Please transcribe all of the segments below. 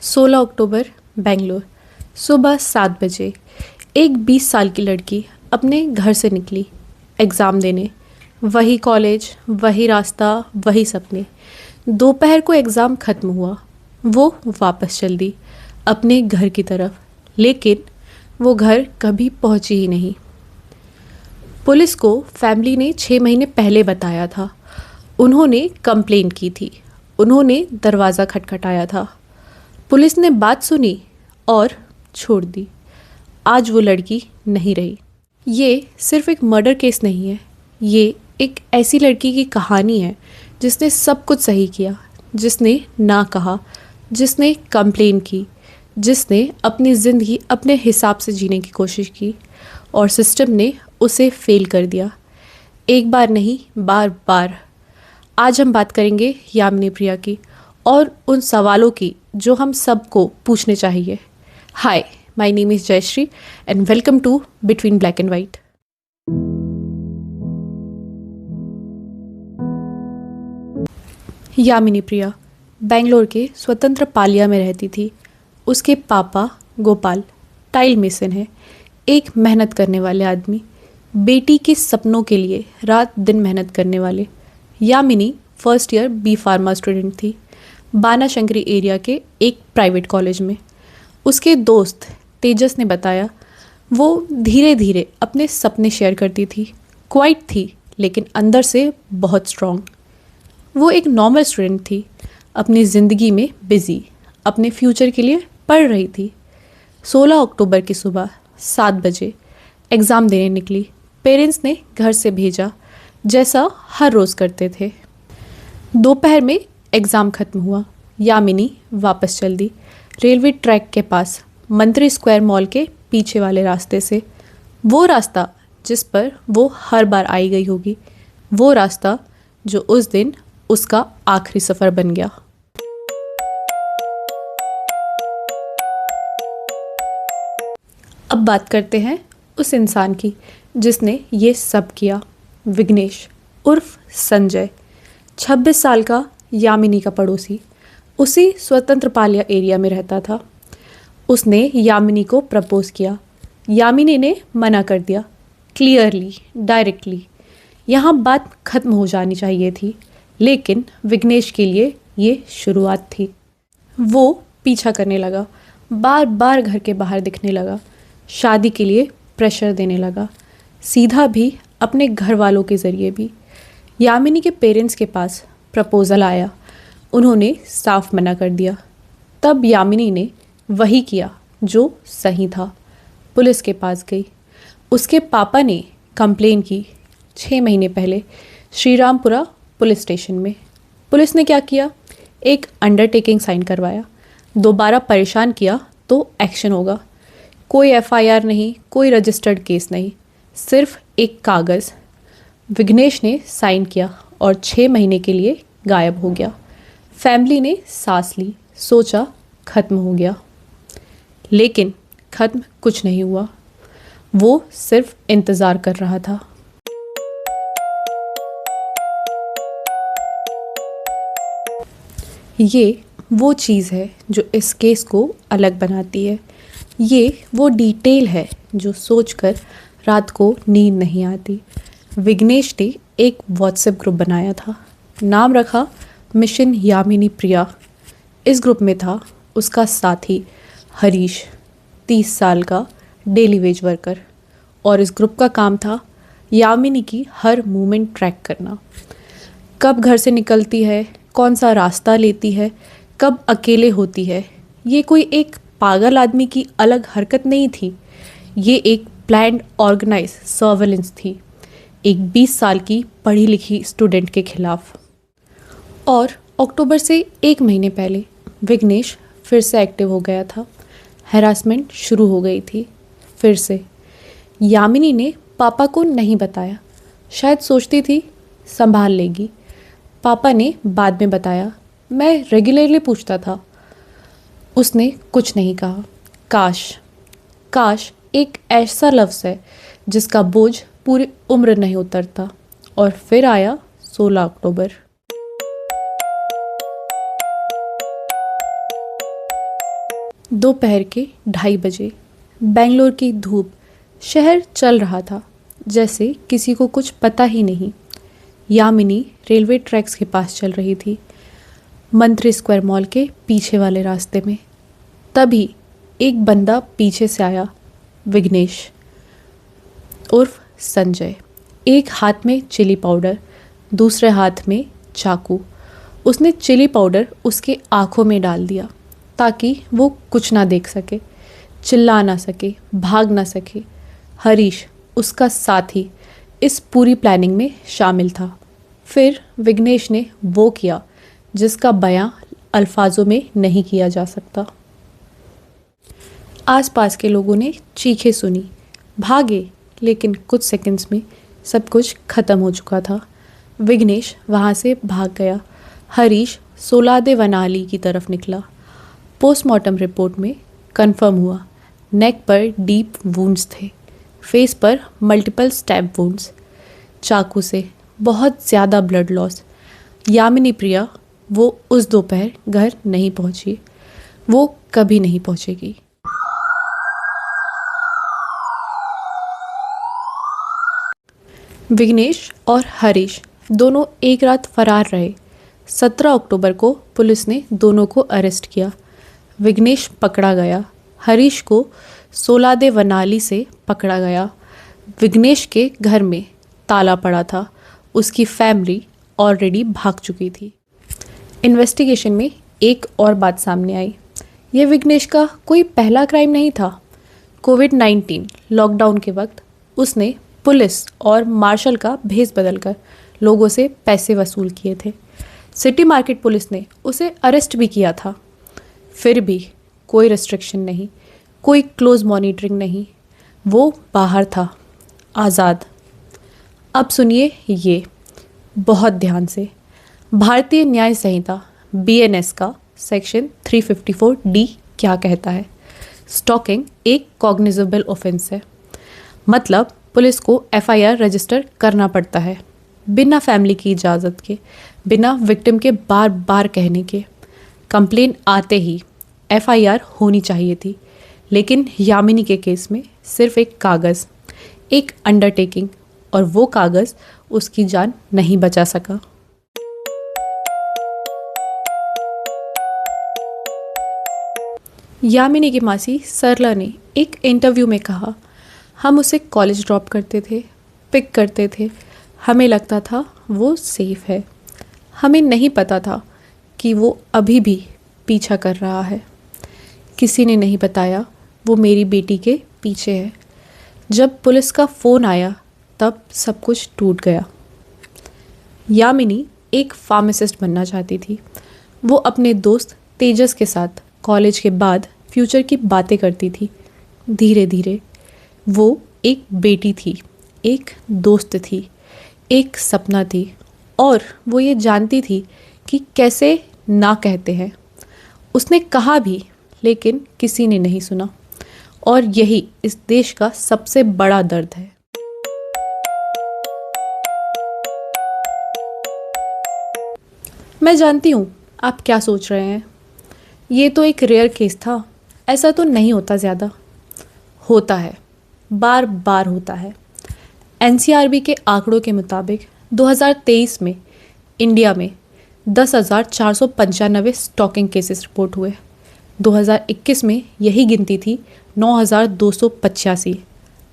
16 अक्टूबर, बेंगलोर। सुबह 7 बजे एक 20 साल की लड़की अपने घर से निकली एग्ज़ाम देने। वही कॉलेज, वही रास्ता, वही सपने। दोपहर को एग्ज़ाम ख़त्म हुआ। वो वापस चल दी अपने घर की तरफ, लेकिन वो घर कभी पहुंची ही नहीं। पुलिस को फैमिली ने 6 महीने पहले बताया था। उन्होंने कंप्लेन की थी, उन्होंने दरवाज़ा खटखटाया था। पुलिस ने बात सुनी और छोड़ दी। आज वो लड़की नहीं रही। ये सिर्फ एक मर्डर केस नहीं है, ये एक ऐसी लड़की की कहानी है जिसने सब कुछ सही किया, जिसने ना कहा, जिसने कंप्लेन की, जिसने अपनी ज़िंदगी अपने हिसाब से जीने की कोशिश की और सिस्टम ने उसे फेल कर दिया। एक बार नहीं, बार बार। आज हम बात करेंगे यामिनी प्रिया की और उन सवालों की जो हम सबको पूछने चाहिए। Hi, my name is Jayashree and welcome to between black and white. Yamini Priya Bangalore के स्वतंत्र पालिया में रहती थी। उसके पापा गोपाल टाइल मेसन है, एक मेहनत करने वाले आदमी, बेटी के सपनों के लिए रात दिन मेहनत करने वाले। Yamini first year B pharma student थी, बाना शंकरी एरिया के एक प्राइवेट कॉलेज में। उसके दोस्त तेजस ने बताया वो धीरे धीरे अपने सपने शेयर करती थी। क्वाइट थी लेकिन अंदर से बहुत स्ट्रॉन्ग। वो एक नॉर्मल स्टूडेंट थी, अपनी ज़िंदगी में बिज़ी, अपने फ्यूचर के लिए पढ़ रही थी। 16 अक्टूबर की सुबह 7 बजे एग्ज़ाम देने निकली। पेरेंट्स ने घर से भेजा जैसा हर रोज़ करते थे। दोपहर में एग्ज़ाम ख़त्म हुआ। यामिनी वापस चल दी रेलवे ट्रैक के पास, मंत्री स्क्वायर मॉल के पीछे वाले रास्ते से। वो रास्ता जिस पर वो हर बार आई गई होगी, वो रास्ता जो उस दिन उसका आखिरी सफ़र बन गया। अब बात करते हैं उस इंसान की जिसने ये सब किया। विघ्नेश उर्फ संजय, 26 साल का, यामिनी का पड़ोसी, उसी स्वतंत्र पालिया एरिया में रहता था। उसने यामिनी को प्रपोज किया। यामिनी ने मना कर दिया, क्लियरली, डायरेक्टली। यहाँ बात खत्म हो जानी चाहिए थी, लेकिन विघ्नेश के लिए ये शुरुआत थी। वो पीछा करने लगा, बार बार घर के बाहर दिखने लगा, शादी के लिए प्रेशर देने लगा, सीधा भी, अपने घर वालों के ज़रिए भी। यामिनी के पेरेंट्स के पास प्रपोज़ल आया, उन्होंने साफ मना कर दिया। तब यामिनी ने वही किया जो सही था, पुलिस के पास गई। उसके पापा ने कंप्लेन की 6 महीने पहले श्रीरामपुरा पुलिस स्टेशन में। पुलिस ने क्या किया? एक अंडरटेकिंग साइन करवाया। दोबारा परेशान किया तो एक्शन होगा। कोई एफआईआर नहीं, कोई रजिस्टर्ड केस नहीं, सिर्फ एक कागज़। विघ्नेश ने साइन किया और 6 महीने के लिए गायब हो गया। फैमिली ने सांस ली, सोचा ख़त्म हो गया, लेकिन ख़त्म कुछ नहीं हुआ। वो सिर्फ इंतज़ार कर रहा था। ये वो चीज़ है जो इस केस को अलग बनाती है। ये वो डिटेल है जो सोचकर रात को नींद नहीं आती। विघ्नेश ने एक व्हाट्सएप ग्रुप बनाया था, नाम रखा मिशन यामिनी प्रिया। इस ग्रुप में था उसका साथी हरीश, 30 साल का, डेली वेज वर्कर, और इस ग्रुप का काम था यामिनी की हर मूवमेंट ट्रैक करना। कब घर से निकलती है, कौन सा रास्ता लेती है, कब अकेले होती है। ये कोई एक पागल आदमी की अलग हरकत नहीं थी, ये एक प्लान्ड ऑर्गेनाइज सर्वेलेंस थी, एक 20 साल की पढ़ी लिखी स्टूडेंट के खिलाफ। और अक्टूबर से 1 महीने पहले विघ्नेश फिर से एक्टिव हो गया था। हैरासमेंट शुरू हो गई थी फिर से। यामिनी ने पापा को नहीं बताया, शायद सोचती थी संभाल लेगी। पापा ने बाद में बताया, मैं रेगुलरली पूछता था। उसने कुछ नहीं कहा। काश एक ऐसा लफ्ज़ है जिसका बोझ पूरी उम्र नहीं उतरता। और फिर आया 16 अक्टूबर। दोपहर के 2:30 बजे बेंगलोर की धूप, शहर चल रहा था जैसे किसी को कुछ पता ही नहीं। यामिनी रेलवे ट्रैक्स के पास चल रही थी, मंत्री स्क्वायर मॉल के पीछे वाले रास्ते में। तभी एक बंदा पीछे से आया, विघ्नेश उर्फ संजय। एक हाथ में चिली पाउडर, दूसरे हाथ में चाकू। उसने चिली पाउडर उसके आँखों में डाल दिया ताकि वो कुछ ना देख सके, चिल्ला ना सके, भाग ना सके। हरीश, उसका साथी, इस पूरी प्लानिंग में शामिल था। फिर विघ्नेश ने वो किया जिसका बयां अल्फाजों में नहीं किया जा सकता। आसपास के लोगों ने चीखें सुनी, भागे, लेकिन कुछ सेकंड्स में सब कुछ खत्म हो चुका था। विघ्नेश वहाँ से भाग गया। हरीश सोलादे वनाली की तरफ निकला। पोस्टमार्टम रिपोर्ट में कंफर्म हुआ, नेक पर डीप वुंड्स थे, फेस पर मल्टीपल स्टैब वुंड्स, चाकू से बहुत ज़्यादा ब्लड लॉस। यामिनी प्रिया वो उस दोपहर घर नहीं पहुंची, वो कभी नहीं पहुंचेगी। विघ्नेश और हरीश दोनों एक रात फरार रहे। 17 अक्टूबर को पुलिस ने दोनों को अरेस्ट किया। विघ्नेश पकड़ा गया, हरीश को सोलादे वनाली से पकड़ा गया। विघ्नेश के घर में ताला पड़ा था, उसकी फैमिली ऑलरेडी भाग चुकी थी। इन्वेस्टिगेशन में एक और बात सामने आई, ये विघ्नेश का कोई पहला क्राइम नहीं था। कोविड-19 लॉकडाउन के वक्त उसने पुलिस और मार्शल का भेस बदलकर लोगों से पैसे वसूल किए थे। सिटी मार्केट पुलिस ने उसे अरेस्ट भी किया था। फिर भी कोई रिस्ट्रिक्शन नहीं, कोई क्लोज मॉनिटरिंग नहीं, वो बाहर था, आज़ाद। अब सुनिए ये बहुत ध्यान से। भारतीय न्याय संहिता BNS का सेक्शन 354D क्या कहता है? स्टॉकिंग एक कॉग्निजेबल ऑफेंस है, मतलब पुलिस को FIR रजिस्टर करना पड़ता है, बिना फैमिली की इजाज़त के, बिना विक्टिम के बार बार कहने के। कंप्लेन आते ही FIR होनी चाहिए थी, लेकिन यामिनी के केस में सिर्फ एक कागज़, एक अंडरटेकिंग, और वो कागज़ उसकी जान नहीं बचा सका। यामिनी की मासी सरला ने एक इंटरव्यू में कहा, हम उसे कॉलेज ड्रॉप करते थे, पिक करते थे, हमें लगता था वो सेफ है। हमें नहीं पता था कि वो अभी भी पीछा कर रहा है। किसी ने नहीं बताया वो मेरी बेटी के पीछे है। जब पुलिस का फ़ोन आया तब सब कुछ टूट गया। यामिनी एक फार्मासिस्ट बनना चाहती थी। वो अपने दोस्त तेजस के साथ कॉलेज के बाद फ्यूचर की बातें करती थी। धीरे धीरे वो एक बेटी थी, एक दोस्त थी, एक सपना थी, और वो ये जानती थी कि कैसे ना कहते हैं। उसने कहा भी, लेकिन किसी ने नहीं सुना, और यही इस देश का सबसे बड़ा दर्द है। मैं जानती हूँ आप क्या सोच रहे हैं, ये तो एक रेयर केस था, ऐसा तो नहीं होता ज़्यादा। होता है, बार बार होता है। NCRB के आंकड़ों के मुताबिक 2023 में इंडिया में 10,495 स्टॉकिंग केसेस रिपोर्ट हुए। 2021 में यही गिनती थी 9,285।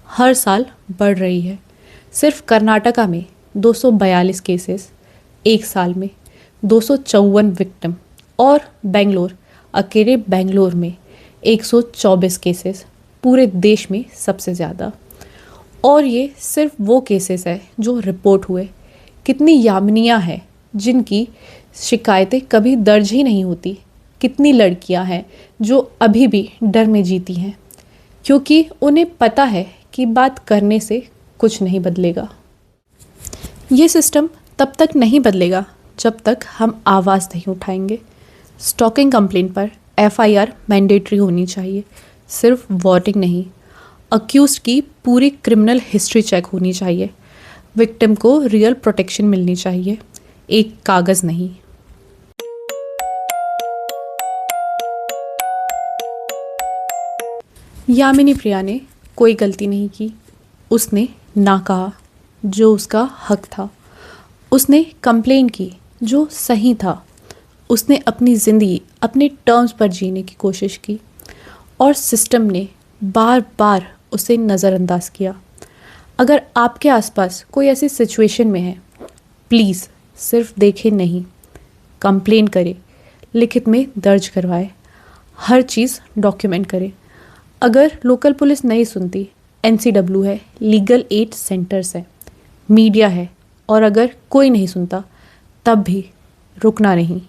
हर साल बढ़ रही है। सिर्फ कर्नाटका में 242 केसेस एक साल में, 254 विक्टिम, और बेंगलोर, अकेले बेंगलोर में 124 केसेस, पूरे देश में सबसे ज़्यादा। और ये सिर्फ वो केसेस है जो रिपोर्ट हुए। कितनी यामिनियाँ हैं जिनकी शिकायतें कभी दर्ज ही नहीं होती। कितनी लड़कियां हैं जो अभी भी डर में जीती हैं, क्योंकि उन्हें पता है कि बात करने से कुछ नहीं बदलेगा। ये सिस्टम तब तक नहीं बदलेगा जब तक हम आवाज़ नहीं उठाएंगे। स्टॉकिंग कंप्लेंट पर FIR मैंडेटरी होनी चाहिए, सिर्फ वार्निंग नहीं। अक्यूज्ड की पूरी क्रिमिनल हिस्ट्री चेक होनी चाहिए। विक्टिम को रियल प्रोटेक्शन मिलनी चाहिए, एक कागज़ नहीं। यामिनी प्रिया ने कोई गलती नहीं की। उसने ना कहा जो उसका हक था। उसने कंप्लेन की जो सही था। उसने अपनी ज़िंदगी अपने टर्म्स पर जीने की कोशिश की और सिस्टम ने बार बार उसे नज़रअंदाज किया। अगर आपके आसपास कोई ऐसी सिचुएशन में है, प्लीज़ सिर्फ देखें नहीं, कंप्लेन करें, लिखित में दर्ज करवाएं, हर चीज़ डॉक्यूमेंट करें। अगर लोकल पुलिस नहीं सुनती, एनसीडब्ल्यू है, लीगल एड सेंटर्स है, मीडिया है, और अगर कोई नहीं सुनता तब भी रुकना नहीं।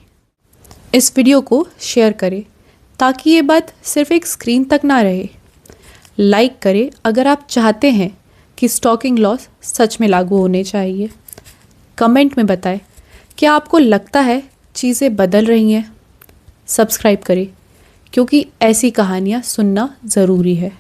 इस वीडियो को शेयर करें ताकि ये बात सिर्फ एक स्क्रीन तक ना रहे। लाइक करें अगर आप चाहते हैं कि स्टॉकिंग लॉस सच में लागू होने चाहिए। कमेंट में बताएं क्या आपको लगता है चीज़ें बदल रही हैं। सब्सक्राइब करें क्योंकि ऐसी कहानियाँ सुनना ज़रूरी है।